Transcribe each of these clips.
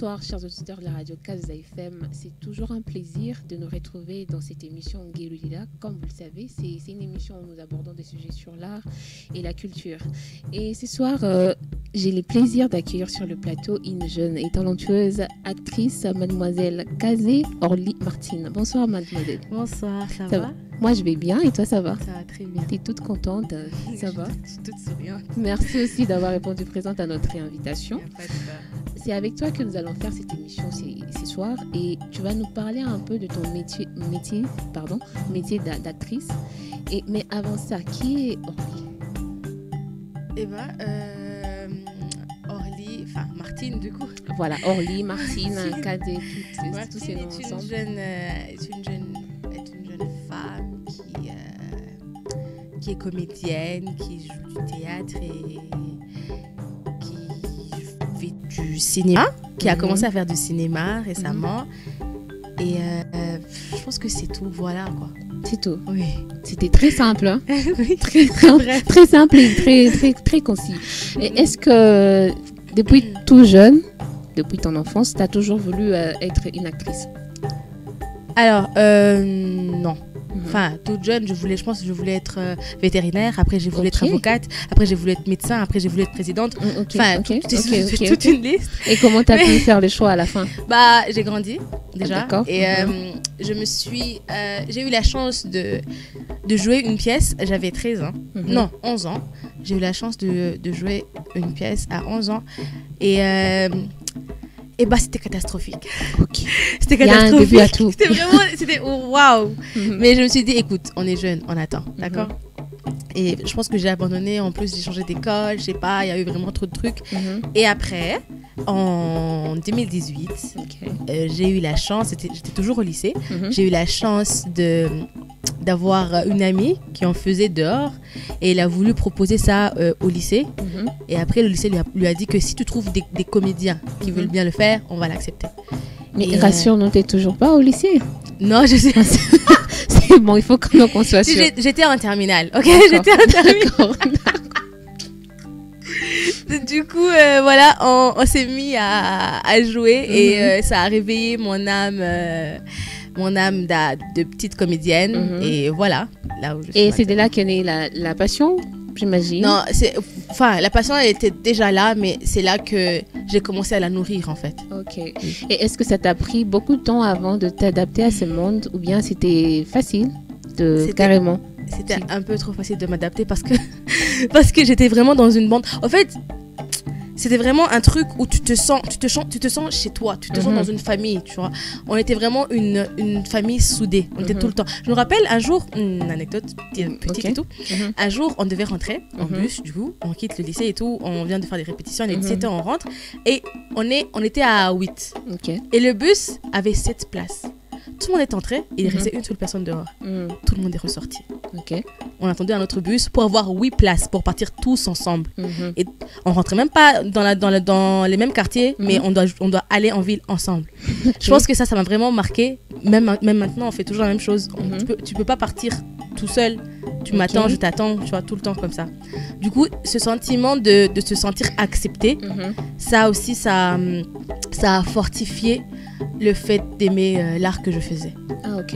Bonsoir, chers auditeurs de la radio Kaza FM. C'est toujours un plaisir de nous retrouver dans cette émission Ngelulila. Comme vous le savez, c'est une émission où nous abordons des sujets sur l'art et la culture. Et ce soir, j'ai le plaisir d'accueillir sur le plateau une jeune et talentueuse actrice, mademoiselle Kazé Orly Martine. Bonsoir, mademoiselle. Bonsoir, ça va? Moi, je vais bien et toi, ça va? Ça va très bien. Tu es toute contente, ça va? Je suis toute souriante. Merci aussi d'avoir répondu présente à notre invitation. C'est avec toi que nous allons faire cette émission ce soir et tu vas nous parler un peu de ton métier d'actrice. Mais avant ça, qui est Orly? Orly, enfin Martine du coup. Voilà, Orly, Martine, Kazé, tous ces noms ensemble. Est une jeune femme qui est comédienne, qui joue du théâtre et qui fait du cinéma, qui a commencé à faire du cinéma récemment. Et je pense que c'est tout, voilà quoi. C'est tout. Oui. C'était très simple, hein? Oui. Très simple et très concis. Et est-ce que depuis tout jeune, depuis ton enfance, tu as toujours voulu être une actrice? Alors, non. Enfin, toute jeune, je pense que je voulais être vétérinaire. Après, j'ai voulu être avocate. Après, j'ai voulu être médecin. Après, j'ai voulu être présidente. C'est toute une liste. Et comment tu as pu faire le choix à la fin? Bah, j'ai grandi déjà. D'accord. Et j'ai eu la chance de jouer une pièce. J'avais 13 ans. Non, 11 ans. J'ai eu la chance de jouer une pièce à 11 ans. Et bah c'était catastrophique. Ok. C'était Il y a catastrophique. un début à tout. C'était waouh. Mais je me suis dit, écoute, on est jeune, on attend, d'accord. Et je pense que j'ai abandonné. En plus, j'ai changé d'école, je sais pas, il y a eu vraiment trop de trucs. Et après, en 2018, j'ai eu la chance, j'étais toujours au lycée, j'ai eu la chance d'avoir une amie qui en faisait dehors et elle a voulu proposer ça au lycée. Et après, le lycée lui a dit que si tu trouves des comédiens qui veulent bien le faire, on va l'accepter. Mais rassure-nous, t'es toujours pas au lycée? Non, je sais. C'est bon, il faut qu'on soit sûr. J'étais en terminale, ok? D'accord. J'étais en terminale. Du coup, voilà, on s'est mis à jouer et ça a réveillé mon âme de petite comédienne. Et voilà, là où je suis. Et c'est de là qu'est née la passion, j'imagine? Non, la passion, elle était déjà là, mais c'est là que j'ai commencé à la nourrir, en fait. Ok. Et est-ce que ça t'a pris beaucoup de temps avant de t'adapter à ce monde, ou bien c'était facile carrément? C'était un peu trop facile de m'adapter parce que j'étais vraiment dans une bande. En fait, c'était vraiment un truc où tu te sens chez toi, tu te sens dans une famille, tu vois. On était vraiment une famille soudée, on était tout le temps. Je me rappelle un jour, une anecdote petite et tout, un jour on devait rentrer en bus, du coup, on quitte le lycée et tout, on vient de faire des répétitions, il est 17h, on rentre, et on était à 8. Et le bus avait 7 places. Tout le monde est entré et il restait une seule personne dehors. Tout le monde est ressorti. On attendait un autre bus pour avoir 8 places pour partir tous ensemble. Et on rentrait même pas dans les mêmes quartiers, mais on doit aller en ville ensemble. Je pense que ça m'a vraiment marqué. Même maintenant, on fait toujours la même chose. Tu peux pas partir tout seul. Tu m'attends, je t'attends, tu vois, tout le temps comme ça. Du coup, ce sentiment de se sentir accepté, ça aussi, ça a fortifié le fait d'aimer l'art que je faisais. Ah, ok.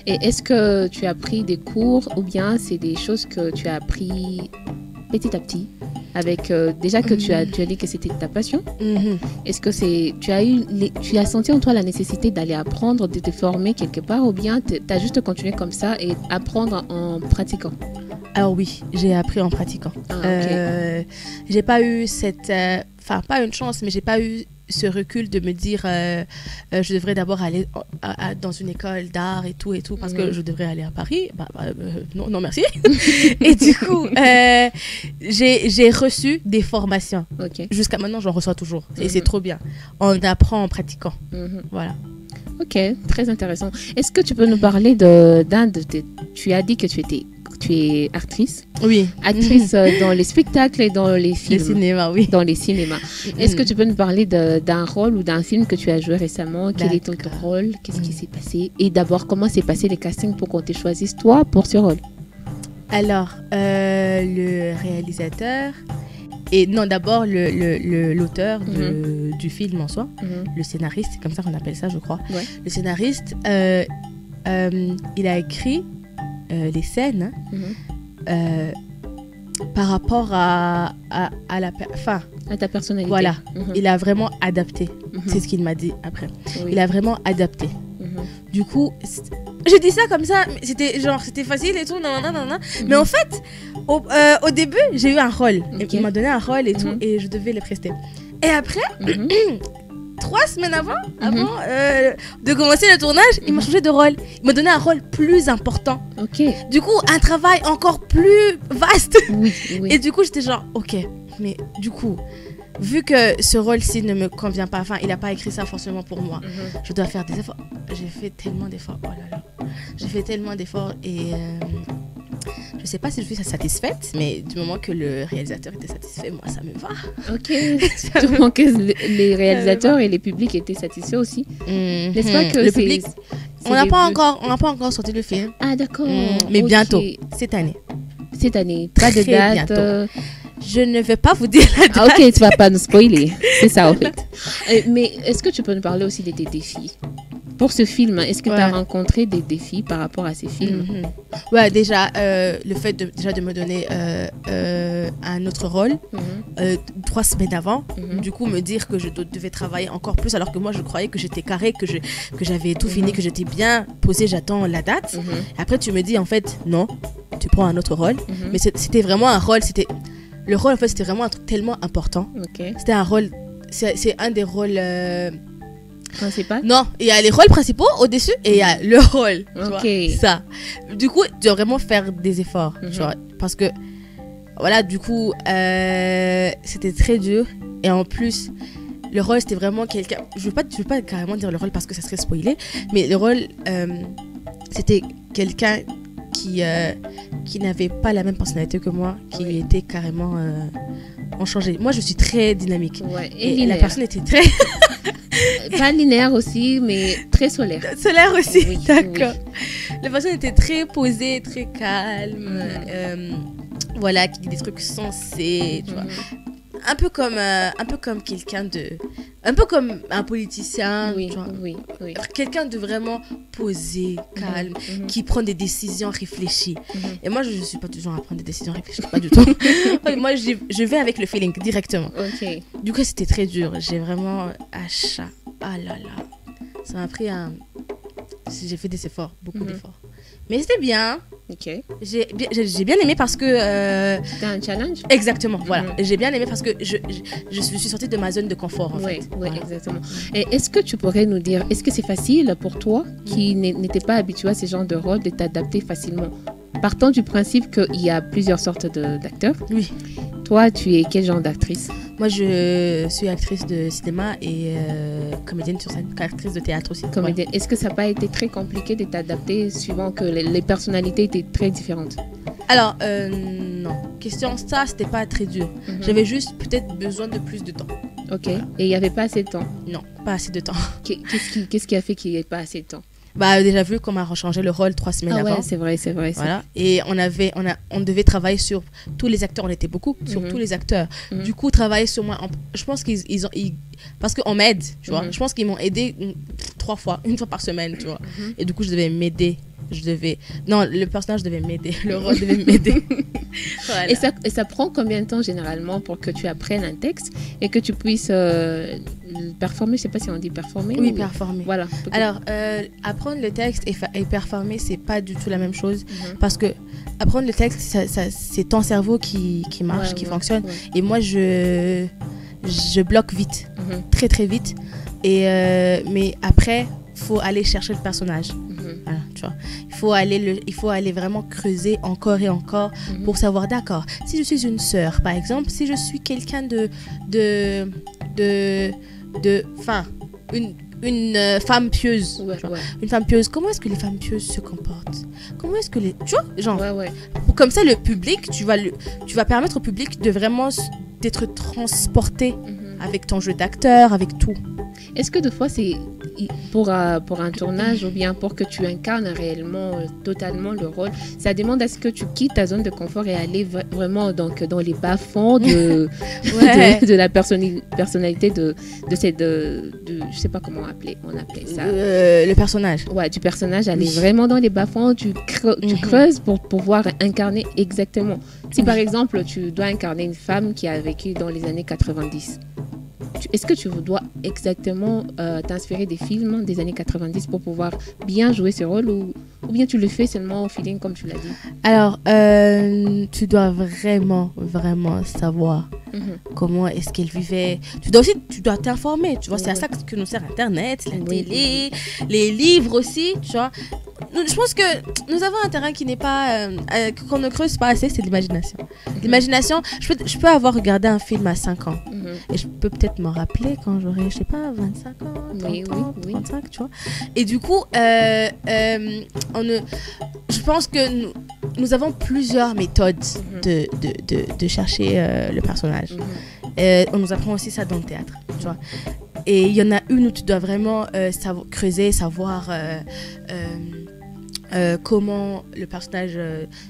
Et est-ce que tu as pris des cours ou bien c'est des choses que tu as appris petit à petit avec déjà que tu as dit que c'était ta passion? Est-ce que tu as senti en toi la nécessité d'aller apprendre, de te former quelque part, ou bien tu as juste continué comme ça et apprendre en pratiquant? Alors oui, j'ai appris en pratiquant. J'ai pas eu pas une chance, mais j'ai pas eu ce recul de me dire je devrais d'abord aller dans une école d'art et tout parce que je devrais aller à Paris. Non merci. Et du coup j'ai reçu des formations. Jusqu'à maintenant j'en reçois toujours et c'est trop bien. On apprend en pratiquant. Ok, très intéressant. Est-ce que tu peux nous parler tu as dit que tu es actrice. Oui. Actrice dans les spectacles et dans les films. Les cinémas, oui. Dans les cinémas. Est-ce que tu peux nous parler d'un rôle ou d'un film que tu as joué récemment? Quel est ton rôle? Qu'est-ce qui s'est passé? Et d'abord, comment s'est passé les castings pour qu'on te choisisse toi pour ce rôle? Alors, le réalisateur Et non, d'abord, l'auteur du film en soi, le scénariste, c'est comme ça qu'on appelle ça, je crois. Ouais. Le scénariste, il a écrit les scènes par rapport à ta personnalité. Voilà, il a vraiment adapté. C'est ce qu'il m'a dit après. Oui. Il a vraiment adapté. Du coup, je dis ça comme ça, c'était facile et tout, mais en fait, au début, j'ai eu un rôle. Okay. Il m'a donné un rôle et tout, et je devais le prester. Et après, 3 semaines avant de commencer le tournage, il m'a changé de rôle. Il m'a donné un rôle plus important. Okay. Du coup, un travail encore plus vaste. Oui. Et du coup, j'étais genre, ok, mais du coup, vu que ce rôle-ci ne me convient pas, enfin, il n'a pas écrit ça forcément pour moi, je dois faire des efforts. J'ai fait tellement d'efforts, oh là là. J'ai fait tellement d'efforts et je ne sais pas si je suis satisfaite, mais du moment que le réalisateur était satisfait, moi, ça me va. Ok. Du moment que les réalisateurs et les publics étaient satisfaits aussi. N'est-ce pas que le public, on n'a pas encore sorti le film. Ah, d'accord. Mais bientôt, cette année. Cette année, pas de date. Je ne vais pas vous dire la date. Ah, ok, tu vas pas nous spoiler. C'est ça, en fait. Mais est-ce que tu peux nous parler aussi de tes défis pour ce film? Est-ce que tu as rencontré des défis par rapport à ces films? Ouais, déjà, le fait de me donner un autre rôle 3 semaines avant, du coup, me dire que je devais travailler encore plus, alors que moi, je croyais que j'étais carré, que j'avais tout fini, que j'étais bien posée, j'attends la date. Après, tu me dis, en fait, non, tu prends un autre rôle. Mais c'était vraiment un rôle, le rôle, en fait, c'était vraiment un truc tellement important. Okay. C'était un rôle, c'est un des rôles... principal? Non, il y a les rôles principaux au-dessus et il y a le rôle. Okay. Ça. Du coup, tu dois vraiment faire des efforts. Tu vois, parce que, voilà, du coup, c'était très dur. Et en plus, le rôle, c'était vraiment quelqu'un... Je veux pas carrément dire le rôle parce que ça serait spoilé. Mais le rôle, c'était quelqu'un qui n'avait pas la même personnalité que moi, qui était carrément en changé. Moi, je suis très dynamique. Ouais, et la personne était très... Pas linéaire aussi, mais très solaire. Solaire aussi, oui, d'accord. Oui. La personne était très posée, très calme. Voilà, qui dit des trucs sensés, tu vois. Un peu comme quelqu'un de... Un peu comme un politicien, oui, tu vois. Oui. Quelqu'un de vraiment posé, calme, qui prend des décisions réfléchies. Et moi, je ne suis pas toujours à prendre des décisions réfléchies, pas du tout. Moi, je vais avec le feeling directement. Okay. Du coup, c'était très dur. J'ai vraiment... Ah là là. Ça m'a pris J'ai fait des efforts, beaucoup d'efforts. Mais c'était bien. Ok. J'ai bien aimé parce que... C'était un challenge? Exactement, voilà. J'ai bien aimé parce que je suis sortie de ma zone de confort, en fait. Oui, voilà. Exactement. Et est-ce que tu pourrais nous dire, est-ce que c'est facile pour toi, qui n'étais pas habitué à ce genre de rôle, de t'adapter facilement? Partant du principe qu'il y a plusieurs sortes d'acteurs. Oui. Toi, tu es quel genre d'actrice? Moi, je suis actrice de cinéma et comédienne sur scène, actrice de théâtre aussi. Comédienne. Ouais. Est-ce que ça n'a pas été très compliqué de t'adapter suivant que les personnalités étaient très différentes? Alors, non. Question ça, c'était pas très dur. J'avais juste peut-être besoin de plus de temps. Ok. Voilà. Et il n'y avait pas assez de temps? Non, pas assez de temps. Qu'est-ce qui a fait qu'il n'y ait pas assez de temps? Bah, déjà vu qu'on m'a rechangé le rôle 3 semaines avant. Ouais, c'est vrai. Voilà. Et on devait travailler sur tous les acteurs. On était beaucoup sur tous les acteurs. Du coup, travailler sur moi. Je pense parce qu'on m'aide, tu vois. Je pense qu'ils m'ont aidé 3 fois, une fois par semaine, tu vois. Et du coup, je devais m'aider. Non, le personnage devait m'aider. Le rôle devait m'aider. Voilà. Et ça prend combien de temps généralement pour que tu apprennes un texte et que tu puisses performer? Je ne sais pas si on dit performer. Oui, performer. Voilà. Alors, apprendre le texte et performer, c'est pas du tout la même chose. Parce que apprendre le texte, c'est ton cerveau qui marche, qui fonctionne. Ouais. Et moi, je bloque vite. Très, très vite. Mais après, il faut aller chercher le personnage. Voilà, tu vois. Il faut aller vraiment creuser encore et encore pour savoir, d'accord, si je suis une sœur, par exemple, si je suis quelqu'un une femme pieuse, une femme pieuse, comment est-ce que les femmes pieuses se comportent? Comment est-ce que tu vois, genre, comme ça, le public, tu vas permettre au public de vraiment d'être transporté avec ton jeu d'acteur, avec tout. Est-ce que des fois, pour un tournage ou bien pour que tu incarnes réellement, totalement le rôle, ça demande à ce que tu quittes ta zone de confort et aller vraiment donc, dans les bas-fonds de, de la personnalité de je sais pas comment on appelait ça. Le personnage. Ouais, du personnage, aller vraiment dans les bas-fonds, tu creuses pour pouvoir incarner exactement. Si par exemple, tu dois incarner une femme qui a vécu dans les années 90, est-ce que tu dois exactement t'inspirer des films des années 90 pour pouvoir bien jouer ce rôle ou bien tu le fais seulement au feeling comme tu l'as dit? Alors, tu dois vraiment savoir comment est-ce qu'elle vivait. Tu dois t'informer, tu vois, c'est à ça que nous sert Internet, la télé, les livres aussi, tu vois. Je pense que nous avons un terrain qui n'est pas qu'on ne creuse pas assez, c'est l'imagination. L'imagination, je peux avoir regardé un film à 5 ans et je peux peut-être m'en rappeler quand j'aurai, je sais pas, 25 ans, 30 ans, 35, tu vois. Et du coup, je pense que nous avons plusieurs méthodes de chercher le personnage. On nous apprend aussi ça dans le théâtre, tu vois. Et il y en a une où tu dois vraiment creuser, savoir comment le personnage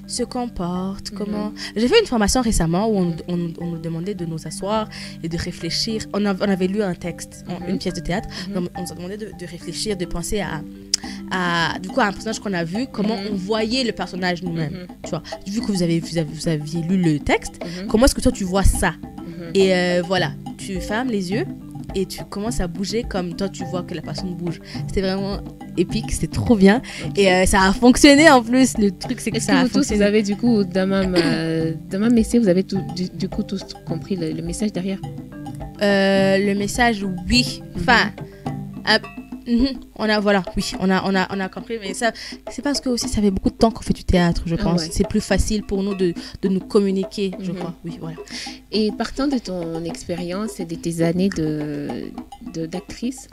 se comporte, comment... J'ai fait une formation récemment où on nous demandait de nous asseoir et de réfléchir. On avait lu un texte, une pièce de théâtre. On nous a demandé de réfléchir, de penser à du coup, à un personnage qu'on a vu, comment on voyait le personnage nous-mêmes. Tu vois, vu que vous aviez lu le texte, comment est-ce que toi tu vois ça? Et voilà, tu fermes les yeux et tu commences à bouger comme toi tu vois que la personne bouge. C'était vraiment épique, c'était trop bien. Et ça a fonctionné en plus. Le truc c'est que ça a fonctionné. Est-ce que vous avez du coup dans même essai, vous avez du coup tous compris le message derrière? Le message, oui. Enfin, on a compris, mais ça c'est parce que aussi ça fait beaucoup de temps qu'on fait du théâtre, je pense. C'est plus facile pour nous de nous communiquer, je crois. Oui, voilà. Et partant de ton expérience et de tes années d'actrice,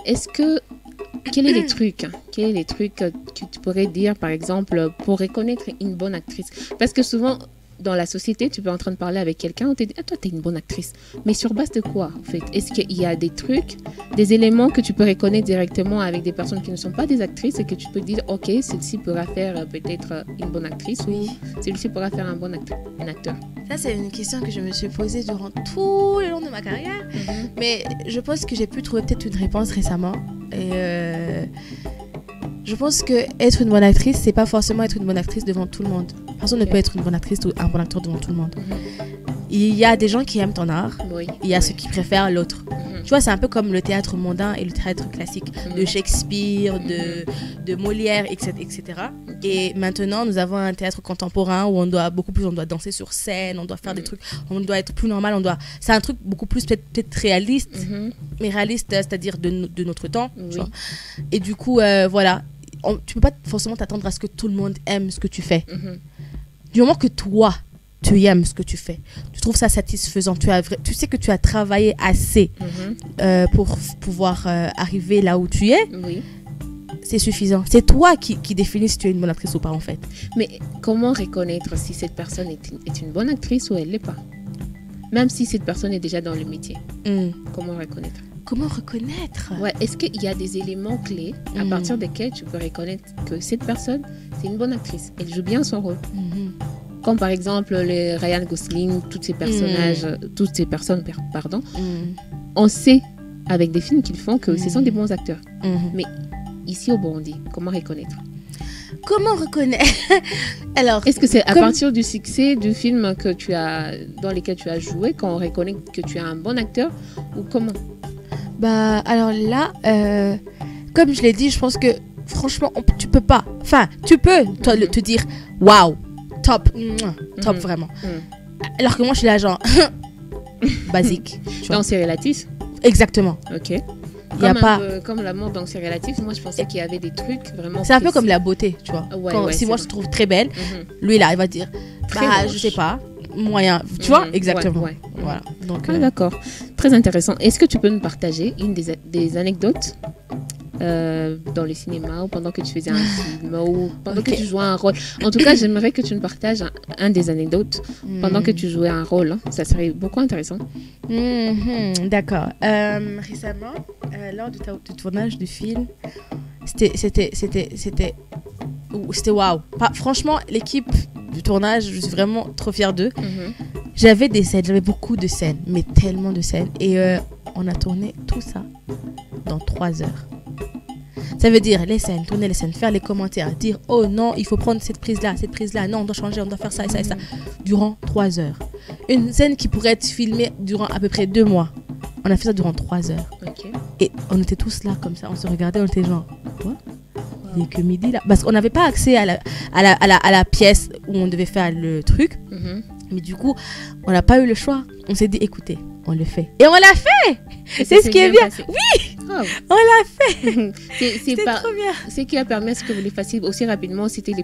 quels sont les trucs que tu pourrais dire, par exemple, pour reconnaître une bonne actrice? Parce que souvent, dans la société, tu peux en train de parler avec quelqu'un, on te dit « Ah, toi, t'es une bonne actrice. » Mais sur base de quoi, en fait? Est-ce qu'il y a des trucs, des éléments que tu peux reconnaître directement avec des personnes qui ne sont pas des actrices et que tu peux dire « Ok, celle-ci pourra faire peut-être une bonne actrice ou celle-ci pourra faire un bon acteur. » Ça, c'est une question que je me suis posée durant tout le long de ma carrière. Mais je pense que j'ai pu trouver peut-être une réponse récemment. Et je pense que être une bonne actrice, c'est pas forcément être une bonne actrice devant tout le monde. Personne ne peut être une bonne actrice ou un bon acteur devant tout le monde. Il y a des gens qui aiment ton art, il y a ceux qui préfèrent l'autre. Tu vois, c'est un peu comme le théâtre mondain et le théâtre classique de Shakespeare, de Molière, etc. Et maintenant, nous avons un théâtre contemporain où on doit danser sur scène, on doit faire des trucs, on doit être plus normal, c'est un truc beaucoup plus peut-être réaliste, mais réaliste, c'est-à-dire de notre temps. Tu vois. Et du coup, voilà, tu peux pas forcément t'attendre à ce que tout le monde aime ce que tu fais. Du moment que toi, tu aimes ce que tu fais, tu trouves ça satisfaisant, tu sais que tu as travaillé assez pour pouvoir arriver là où tu es, c'est suffisant. C'est toi qui définis si tu es une bonne actrice ou pas, en fait. Mais comment reconnaître si cette personne est une bonne actrice ou elle ne l'est pas? Même si cette personne est déjà dans le métier. Comment reconnaître? Ouais, est-ce qu'il y a des éléments clés à partir desquels tu peux reconnaître que cette personne, c'est une bonne actrice? Elle joue bien son rôle. Comme par exemple les Ryan Gosling, toutes ces personnes, on sait avec des films qu'ils font que ce sont des bons acteurs. Mais ici au Burundi, comment reconnaître? Alors, est-ce que c'est à partir du succès du film dans lequel tu as joué qu'on reconnaît que tu es un bon acteur ou comment? Bah alors là, comme je l'ai dit, je pense que franchement, tu peux pas. Enfin, tu peux te dire waouh, top vraiment. Alors que moi, je suis là genre basique. Donc c'est relatif. Exactement. Ok. Comme l'amour, donc c'est relatif. Moi, je pensais qu'il y avait des trucs vraiment. C'est un peu comme la beauté, tu vois. Si moi je te trouve très belle, lui là, il va dire je sais pas, moyen. Tu vois, exactement. Voilà. Donc, d'accord. Très intéressant. Est-ce que tu peux nous partager une des anecdotes dans le cinéma ou pendant que tu faisais un film ou pendant que tu jouais un rôle. En tout cas, j'aimerais que tu nous partages un des anecdotes pendant que tu jouais un rôle. Hein. Ça serait beaucoup intéressant. D'accord. Récemment, lors du tournage du film, c'était waouh. Franchement, l'équipe du tournage, je suis vraiment trop fière d'eux. J'avais beaucoup de scènes, mais tellement de scènes. Et on a tourné tout ça dans 3 heures. Ça veut dire tourner les scènes, faire les commentaires, dire oh non, il faut prendre cette prise-là, non, on doit changer, on doit faire ça et ça et ça. Durant 3 heures. Une scène qui pourrait être filmée durant à peu près 2 mois. On a fait ça durant 3 heures. Okay. Et on était tous là comme ça, on se regardait, on était genre quoi ? Il n'est que midi là. Parce qu'on n'avait pas accès à la pièce où on devait faire le truc. Mais du coup, on n'a pas eu le choix. On s'est dit, écoutez, on le fait. Et on l'a fait. C'est ce qui est bien. Oui, on l'a fait. C'était trop bien. Ce qui a permis à ce que vous les fassiez aussi rapidement, c'était le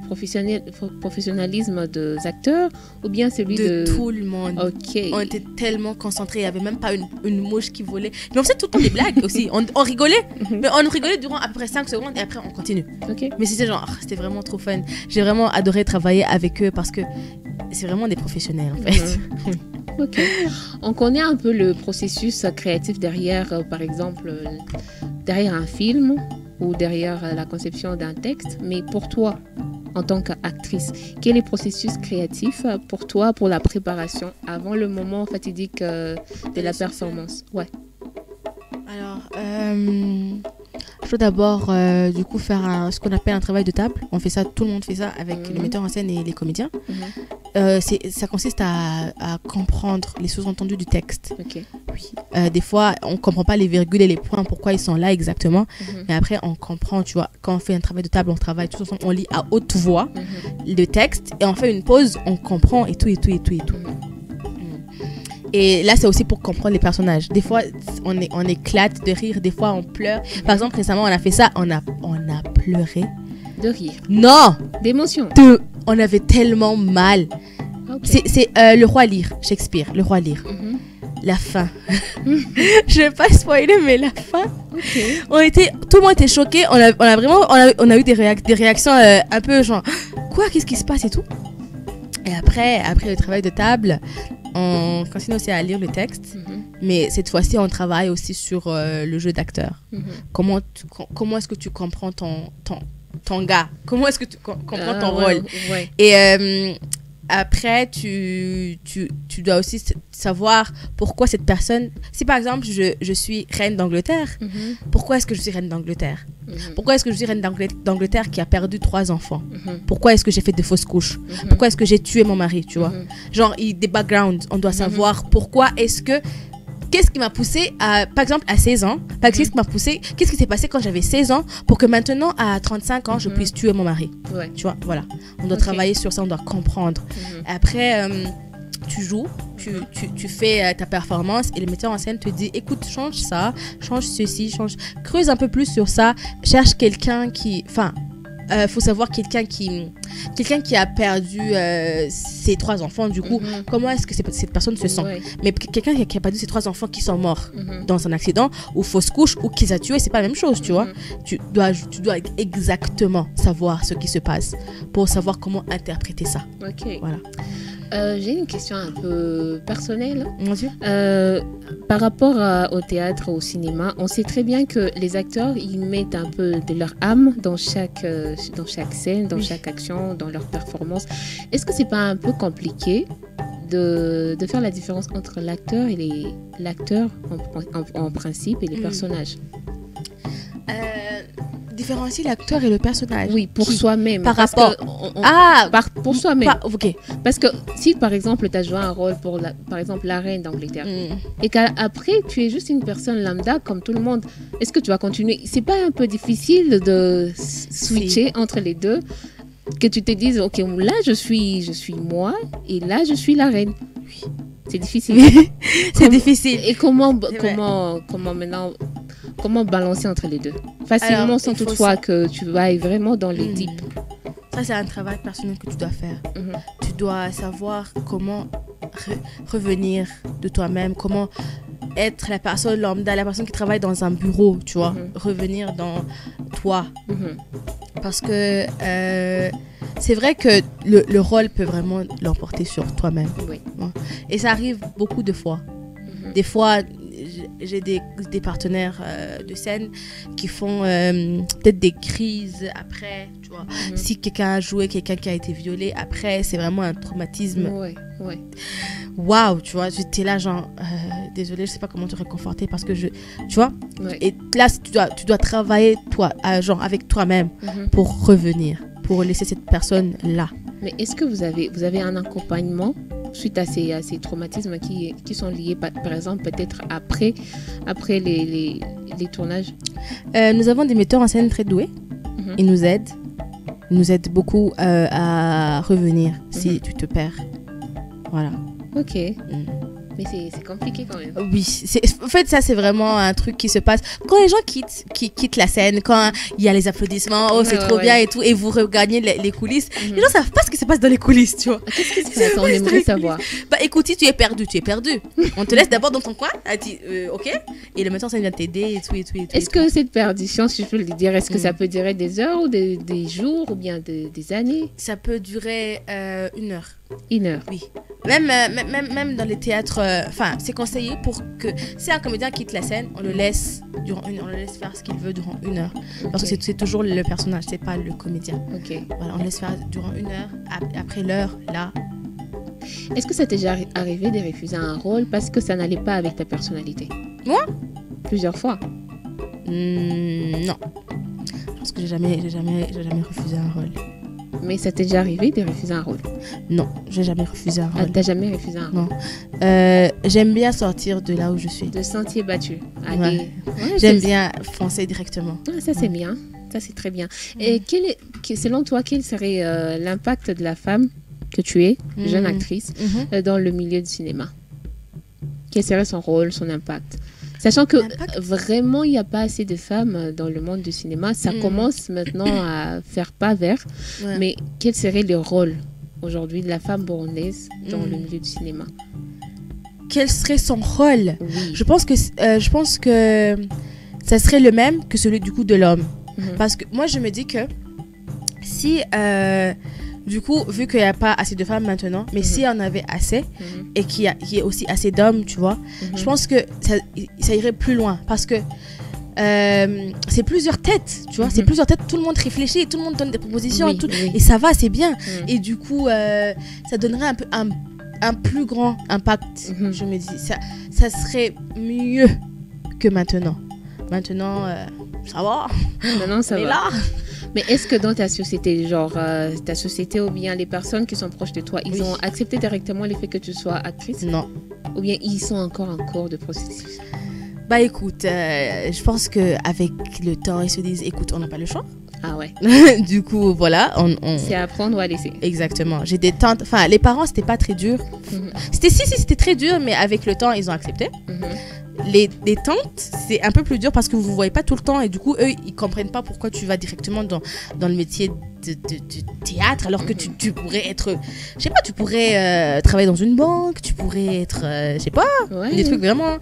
professionnalisme des acteurs ou bien celui de tout le monde. Ok. On était tellement concentrés. Il n'y avait même pas une mouche qui volait. Mais on faisait tout le temps des blagues aussi. On rigolait. Mais on rigolait durant à peu près 5 secondes et après on continue. Okay. Mais c'était vraiment trop fun. J'ai vraiment adoré travailler avec eux parce que c'est vraiment des professionnels en fait. Ok. On connaît un peu le processus créatif derrière, par exemple, derrière un film ou derrière la conception d'un texte. Mais pour toi, en tant qu'actrice, quel est le processus créatif pour toi, pour la préparation, avant le moment fatidique de la performance? Ouais. Alors, je dois d'abord du coup faire ce qu'on appelle un travail de table. On fait ça, tout le monde fait ça avec le metteur en scène et les comédiens. Ça consiste à comprendre les sous-entendus du texte. Okay. Oui. Des fois, on ne comprend pas les virgules et les points, pourquoi ils sont là exactement. Mais après, on comprend, tu vois, quand on fait un travail de table, on travaille tous ensemble, on lit à haute voix le texte et on fait une pause, on comprend et tout. Et là, c'est aussi pour comprendre les personnages. Des fois, on éclate de rire, des fois, on pleure. Par exemple, récemment, on a fait ça, on a pleuré. De rire? Non! D'émotion? On avait tellement mal. Okay. C'est Le Roi Lear, Shakespeare, Le Roi Lear. La fin. Je vais pas spoiler, mais la fin. Okay. Tout le monde était choqué. On a eu des réactions un peu genre, quoi, qu'est-ce qui se passe et tout. Et après le travail de table, on continue aussi à lire le texte, mais cette fois-ci, on travaille aussi sur le jeu d'acteur. Comment est-ce que tu comprends ton gars? Comment est-ce que tu comprends ton rôle? Et après, tu dois aussi savoir pourquoi cette personne... Si par exemple, je suis reine d'Angleterre, pourquoi est-ce que je suis reine d'Angleterre? Pourquoi est-ce que je suis reine d'Angleterre qui a perdu 3 enfants? Pourquoi est-ce que j'ai fait de fausses couches? Pourquoi est-ce que j'ai tué mon mari, tu vois? Genre, des backgrounds, on doit savoir pourquoi est-ce que... Qu'est-ce qui m'a poussé par exemple, à 16 ans, qu'est-ce qui s'est passé quand j'avais 16 ans pour que maintenant, à 35 ans, je puisse tuer mon mari? Tu vois, voilà. On doit travailler sur ça, on doit comprendre. Après, tu joues, tu fais ta performance et le metteur en scène te dit, écoute, change ça, change ceci, creuse un peu plus sur ça, cherche quelqu'un qui... Enfin, faut savoir quelqu'un qui a perdu ses 3 enfants, du coup, comment est-ce que cette personne se sent? Mais quelqu'un qui a perdu ses 3 enfants qui sont morts dans un accident ou fausse couche ou qui les a tués, c'est pas la même chose, tu vois. Tu dois exactement savoir ce qui se passe pour savoir comment interpréter ça. Voilà. J'ai une question un peu personnelle. Monsieur? Par rapport au théâtre, au cinéma, on sait très bien que les acteurs, ils mettent un peu de leur âme dans chaque scène, dans chaque action, dans leur performance. Est-ce que c'est pas un peu compliqué de faire la différence entre l'acteur et l'acteur en principe et les personnages? Différencier l'acteur et le personnage. Oui, pour soi-même. Par rapport... pour soi-même. Ok. Parce que si, par exemple, tu as joué un rôle pour, par exemple, la reine d'Angleterre, et qu'après, tu es juste une personne lambda comme tout le monde, est-ce que tu vas continuer? C'est pas un peu difficile de switcher entre les deux? Que tu te dises, ok, là, je suis moi, et là, je suis la reine. Oui. C'est difficile. C'est difficile. Et comment maintenant... Comment balancer entre les deux facilement? Alors, sans toutefois que tu ailles vraiment dans les deep. Ça, c'est un travail personnel que tu dois faire. Tu dois savoir comment revenir de toi-même, comment être la personne lambda, la personne qui travaille dans un bureau, tu vois, revenir dans toi. Parce que c'est vrai que le rôle peut vraiment l'emporter sur toi-même. Oui. Et ça arrive beaucoup de fois. Des fois, j'ai des partenaires de scène qui font peut-être des crises après, tu vois. Si quelqu'un a joué, quelqu'un qui a été violé, après, c'est vraiment un traumatisme. Ouais. Waouh, tu vois, j'étais là genre, désolée, je sais pas comment te réconforter parce que tu vois. Ouais. Et là, tu dois travailler toi, genre avec toi-même pour revenir, pour laisser cette personne là. Mais est-ce que vous avez un accompagnement suite à ces traumatismes qui sont liés, par exemple, peut-être après les tournages? Nous avons des metteurs en scène très doués. Ils nous aident beaucoup à revenir si tu te perds. Voilà. Ok. Mais c'est compliqué quand même. Oui, en fait, ça, c'est vraiment un truc qui se passe quand les gens quittent la scène, quand il y a les applaudissements, oh, c'est trop bien et tout, et vous regagnez les coulisses. Les gens savent pas ce qui se passe dans les coulisses, tu vois. Qu'est-ce qui se passe? On aimerait savoir. Bah écoute, si tu es perdu. On te laisse d'abord dans ton coin, ok, et le metteur en scène vient t'aider et tout. Est-ce que cette perdition, si je peux le dire, est-ce que ça peut durer des heures ou des jours ou bien des années? Ça peut durer 1 heure. 1 heure. Oui. Même dans les théâtres, c'est conseillé pour que si un comédien quitte la scène, on le laisse faire ce qu'il veut durant 1 heure. Parce que c'est toujours le personnage, c'est pas le comédien. Ok. Voilà, on le laisse faire durant 1 heure. Après l'heure, là. Est-ce que ça t'est déjà arrivé de refuser un rôle parce que ça n'allait pas avec ta personnalité? Moi? Plusieurs fois. Non. Parce que j'ai jamais refusé un rôle. Mais ça t'est déjà arrivé de refuser un rôle? Non, j'ai jamais refusé un rôle. Ah, t'as jamais refusé un rôle? Non. J'aime bien sortir de là où je suis. De sentier battu. J'aime bien foncer directement. Ça, c'est bien. Ça, c'est très bien. Et selon toi, quel serait l'impact de la femme que tu es, jeune actrice, dans le milieu du cinéma? Quel serait son rôle, son impact? Sachant que vraiment, il n'y a pas assez de femmes dans le monde du cinéma. Ça commence maintenant à faire pas vers. Ouais. Mais quel serait le rôle aujourd'hui de la femme burundaise dans le milieu du cinéma? Quel serait son rôle? Oui. Je pense que ça serait le même que celui du coup de l'homme. Parce que moi, je me dis que si... du coup, vu qu'il n'y a pas assez de femmes maintenant, mais s'il y en avait assez et qu'il y ait aussi assez d'hommes, tu vois, je pense que ça irait plus loin. Parce que c'est plusieurs têtes, tu vois, c'est plusieurs têtes, tout le monde réfléchit, tout le monde donne des propositions, et ça va, c'est bien. Et du coup, ça donnerait un peu un plus grand impact, je me dis. Ça serait mieux que maintenant. Maintenant, ça va. Maintenant, ça va. Là. Mais est-ce que dans ta société, genre ta société ou bien les personnes qui sont proches de toi, ils ont accepté directement le fait que tu sois actrice? Non. Ou bien ils sont encore en cours de processus? Bah écoute, je pense qu'avec le temps, ils se disent, écoute, on n'a pas le choix. Ah ouais. Du coup, voilà. C'est à prendre ou à laisser. Exactement. J'ai des tantes, enfin les parents, c'était pas très dur. C'était très dur, mais avec le temps, ils ont accepté. Les tantes, c'est un peu plus dur parce que vous ne voyez pas tout le temps et du coup, eux, ils comprennent pas pourquoi tu vas directement dans le métier de théâtre alors que tu pourrais être, je sais pas, tu pourrais travailler dans une banque, tu pourrais être, je sais pas, des trucs vraiment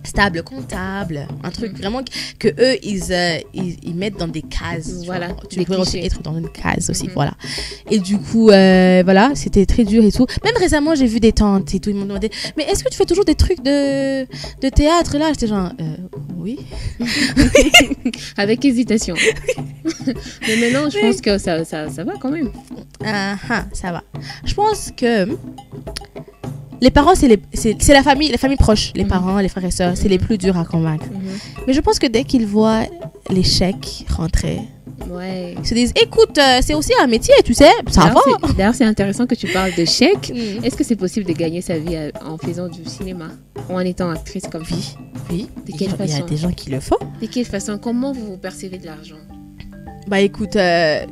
stable, comptable, un truc vraiment que eux, ils mettent dans des cases. Voilà. Tu pourrais aussi être dans une case aussi, voilà. Et du coup, voilà, c'était très dur et tout. Même récemment, j'ai vu des tantes et tout, ils m'ont demandé, mais est-ce que tu fais toujours des trucs de théâtre là? J'étais genre, oui. Avec hésitation. Mais maintenant, je pense que ça va quand même. Ça va. Je pense que les parents, c'est la famille proche. Les parents, les frères et sœurs, c'est les plus durs à convaincre. Mais je pense que dès qu'ils voient les chèques rentrer, ils se disent, écoute, c'est aussi un métier, tu sais, ça va. D'ailleurs, c'est intéressant que tu parles de chèques. Est-ce que c'est possible de gagner sa vie en faisant du cinéma ou en étant actrice comme ça? Oui. De quelle façon? Il y a des gens qui le font. De quelle façon? Comment vous percevez de l'argent? Bah écoute,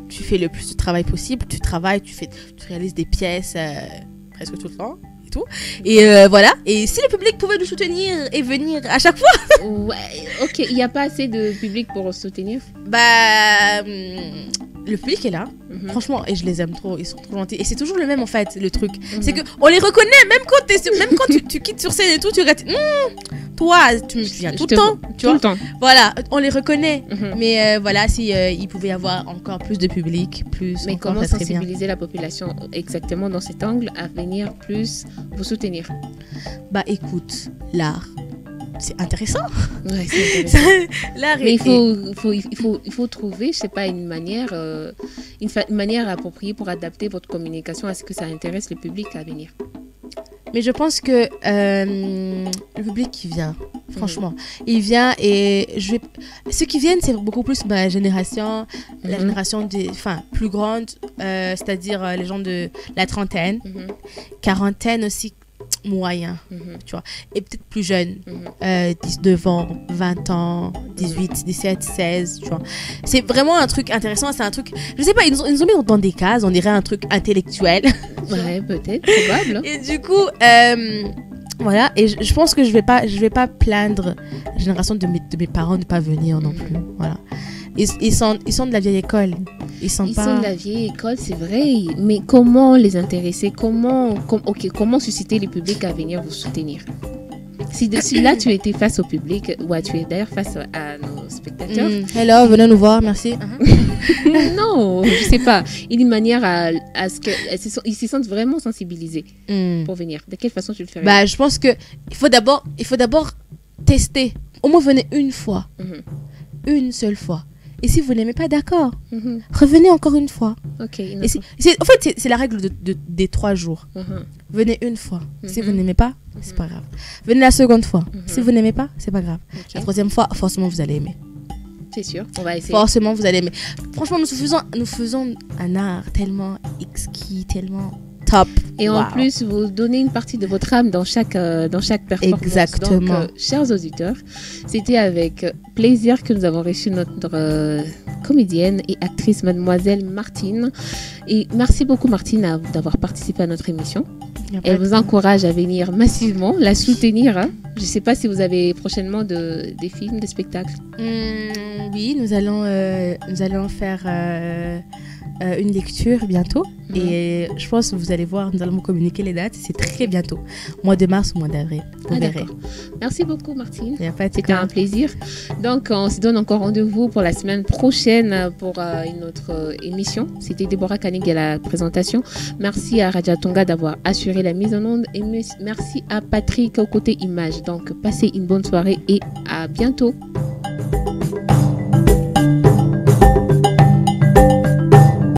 tu fais le plus de travail possible, tu travailles, tu réalises des pièces presque tout le temps et tout. Et voilà, et si le public pouvait nous soutenir et venir à chaque fois. Ouais, ok, il n'y a pas assez de public pour soutenir? Bah le public est là, Mhm. franchement, et je les aime trop, ils sont trop gentils. Et c'est toujours le même en fait, le truc. C'est que on les reconnaît, même quand tu quittes sur scène et tout, tu regardes, toi, tu viens tout le temps, tu Tout vois. le temps. Voilà, on les reconnaît. Mhm. Mais voilà, si il pouvait y avoir encore plus de public, plus Mais encore, comment ça serait bien. sensibiliser la population exactement dans cet angle à venir plus vous soutenir? Bah écoute, l'art, c'est intéressant. Ouais, c'est intéressant. L'art Mais est- il faut trouver, je sais pas, une manière, une manière appropriée pour adapter votre communication à ce que ça intéresse le public à venir. Mais je pense que le public qui vient, franchement, il vient et ceux qui viennent, c'est beaucoup plus ma génération, la Mhm. génération plus grande, c'est-à-dire les gens de la trentaine, Mhm. quarantaine aussi, moyen, Mhm. tu vois, et peut-être plus jeunes, Mhm. 19 ans, 20 ans, 18, 17, 16, tu vois. C'est vraiment un truc intéressant, c'est un truc, je sais pas, ils nous ont mis dans des cases, on dirait un truc intellectuel. Ouais, peut-être, probable. Et du coup, voilà, et je pense que je vais pas plaindre la génération de mes parents de ne pas venir non plus. Voilà. Ils sont de la vieille école. Ils sont Ils pas. sont de la vieille école, c'est vrai, mais comment les intéresser, comment susciter le public à venir vous soutenir? Si là tu étais face au public, ou tu es d'ailleurs face à nos spectateurs, Hello, venez nous voir, merci. non, je sais pas, il y a une manière à ce qu'ils se sentent vraiment sensibilisés pour venir. De quelle façon tu le ferais? Bah, je pense que il faut d'abord tester. Au moins venez une fois, Mhm. une seule fois. Et si vous n'aimez pas, d'accord, Mhm. revenez encore une fois. Ok. Et en fait, c'est la règle des 3 jours. Mhm. Venez une fois. Si Mhm. vous n'aimez pas, c'est pas grave. Venez la seconde fois. Mhm. Si vous n'aimez pas, c'est pas grave. Ok. La troisième fois, forcément, vous allez aimer. C'est sûr, on va essayer. Forcément, vous allez aimer. Franchement, nous faisons un art tellement exquis, tellement top. Et en Wow. plus, vous donnez une partie de votre âme dans chaque performance. Exactement. Donc, chers auditeurs, c'était avec plaisir que nous avons reçu notre comédienne et actrice, mademoiselle Martine. Et merci beaucoup, Martine, d'avoir participé à notre émission. Y a pas Elle de- vous encourage à venir massivement, la soutenir. Hein. Je ne sais pas si vous avez prochainement des films, des spectacles. Oui, nous allons faire une lecture bientôt. Mhm. Et je pense que vous allez voir, nous allons vous communiquer les dates. C'est très bientôt. Mois de mars ou mois d'avril. Vous verrez. D'accord. Merci beaucoup, Martine. Y a pas de C'était quoi. un plaisir. Donc, on se donne encore rendez-vous pour la semaine prochaine pour une autre émission. C'était Déborah Kanig à la présentation. Merci à Raja Tonga d'avoir assuré la mise en onde et merci à Patrick au côté image. Donc, passez une bonne soirée et à bientôt.